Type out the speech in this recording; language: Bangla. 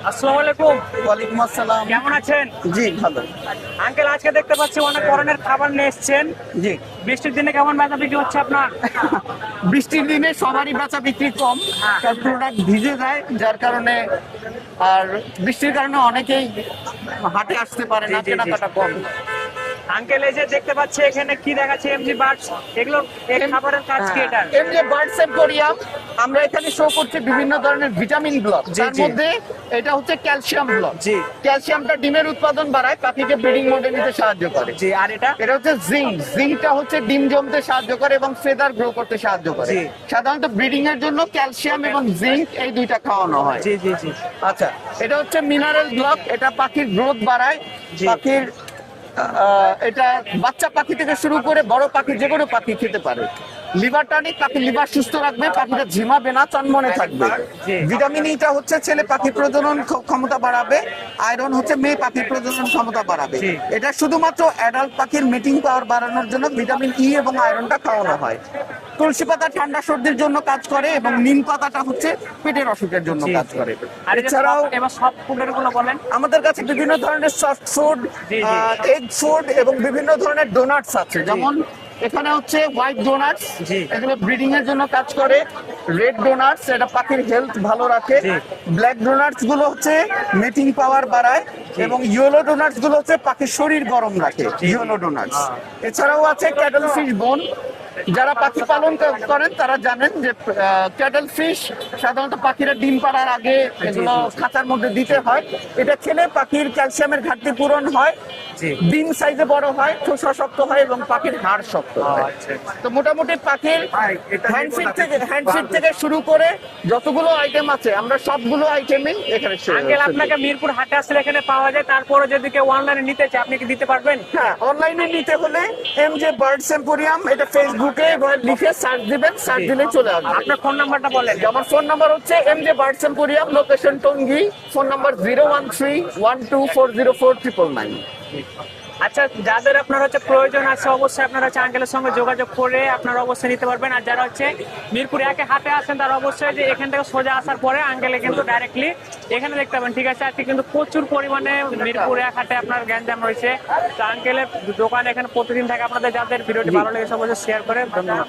আসসালামু আলাইকুম। ওয়ালাইকুম আসসালাম। কেমন আছেন? জি ভালো। আঙ্কেল, আজকে দেখতে পাচ্ছি অনেক ধরনের খাবার নিয়ে এসেছেন। জি, বৃষ্টির দিনে কেমন বেচা বিক্রি হচ্ছে আপনার? বৃষ্টির দিনে সবারই বেচা বিক্রি কম, কারণ প্রোডাক্ট ভিজে যায়, যার কারণে আর বৃষ্টির কারণে অনেকেই হাটে আসতে পারে না, জি, জি, জি। কেনাকাটা কম। আঙ্কেল, এই যে দেখতে পাচ্ছি এখানে কি দেখাচ্ছে, এমজি বার্ডস, এগুলো এই খাবারের কাজ কি এটা? এমনি বার্ডস এম্পোরিয়াম, আমরা এখানে শো করছি বিভিন্ন ধরনের ভিটামিন ব্লক। জি, তার জি। মধ্যে এটা হচ্ছে ক্যালসিয়াম ব্লক। জি। ক্যালসিয়ামটা ডিমের উৎপাদন বাড়ায়, পাখিকে ব্রিডিং মোডে নিতে সাহায্য করে। জি, আর এটা? এটা হচ্ছে জিঙ্ক। জিঙ্কটা হচ্ছে ডিম জমতে সাহায্য করে এবং ফেদার গ্রো করতে সাহায্য করে। জি। সাধারণত ব্রিডিং এর জন্য ক্যালসিয়াম এবং জিঙ্ক এই দুইটা খাওয়ানো হয়। জি, জি, জি। আচ্ছা, এটা হচ্ছে মিনারেল ব্লক। এটা পাখির গ্রোথ বাড়ায়। জি। পাখির এটা বাচ্চা পাখি থেকে শুরু করে বড় পাখি যে কোনো পাখি খেতে পারে। লিভার টনিক, পাখির লিভার সুস্থ রাখবে, পাখিটা ঝিমাবে না, চনমনে থাকবে। জি। ভিটামিন ইটা হচ্ছে ছেলে পাখি প্রজনন ক্ষমতা বাড়াবে। আয়রন হচ্ছে মেয়ে পাখির প্রজনন ক্ষমতা বাড়াবে। জি। এটা শুধুমাত্র অ্যাডাল্ট পাখির মিটিং পাওয়ার বাড়ানোর জন্য ভিটামিন ই এবং আয়রনটা খাওয়ানো হয়। তুলসী পাতা ঠান্ডা সর্দির জন্য কাজ করে এবং নিম পাতাটা হচ্ছে পেটের অসুখের জন্য জি, কাজ জি। করে। আর এই যে এছাড়াও এবার সব ফুডের গুলো বলেন। আমাদের কাছে বিভিন্ন ধরনের সফট ফুড, জি, জি। এগ ফুড এবং বিভিন্ন ধরনের ডোনাটস আছে। যেমন এখানে হচ্ছে হোয়াইট ডোনাটস, জি। এগুলো ব্রিডিং এর জন্য কাজ করে। রেড ডোনাটস, এটা পাখির হেলথ ভালো রাখে। জি। ব্ল্যাক ডোনাটস গুলো হচ্ছে মিটিং পাওয়ার বাড়ায়। জি। এবং ইয়েলো ডোনাটস গুলো হচ্ছে পাখির শরীর গরম রাখে। Yellow doughnuts. এছাড়াও আছে ক্যাটল ফিশ বোন। যারা পাখি পালন করেন তারা জানেন যে ক্যাটল ফিশ সাধারণত পাখিরা ডিম পাড়ার আগে এগুলো খাঁচার মধ্যে দিতে হয়। এটা খেলে পাখির ক্যালসিয়ামের ঘাটতি পূরণ হয়, জি। ডিম সাইজে বড় হয়, খোসা শক্ত হয় এবং পাখির হাড় শক্ত হয়। আচ্ছা। তো মোটামুটি পাখির হ্যান্ডফিড থেকে শুরু করে যতগুলো আইটেম আছে আমরা সবগুলো আইটেমই এখানে আঙ্কেল, আপনাকে মিরপুর হাটে আসলে এখানে পাওয়া যায়, তারপরে যদি কেউ অনলাইনে নিতে চায় আপনি কি দিতে পারবেন? হ্যাঁ, অনলাইনে নিতে হলে এমজে বার্ডস এম্পোরিয়াম এটা ফেসবুকে লিখে সার্চ দিবেন, সার্চ দিলে চলে আসবে। আপনার ফোন নাম্বারটা বলেন। আমার ফোন নাম্বার হচ্ছে এমজে birds emporium, location Tongi, phone number 01312404999। আচ্ছা, যাদের আপনার হচ্ছে প্রয়োজন আছে অবশ্যই আপনারা হচ্ছে আঙ্কেলের সঙ্গে যোগাযোগ করে আপনারা অবশ্যই নিতে পারবেন। আর যারা হচ্ছে মিরপুর একে হাটে আসেন তারা অবশ্যই যে এখান থেকে সোজা আসার পরে আঙ্কেলে কিন্তু ডাইরেক্টলি এখানে দেখতে পাবেন। ঠিক আছে, আজকে কিন্তু প্রচুর পরিমাণে মিরপুর এক হাটে আপনার গ্যাঞ্জাম রয়েছে। তো আঙ্কেলের দোকান এখানে প্রতিদিন থাকে। আপনাদের যাদের ভিডিওটি ভালো লেগেছে অবশ্যই শেয়ার করে ধন্যবাদ।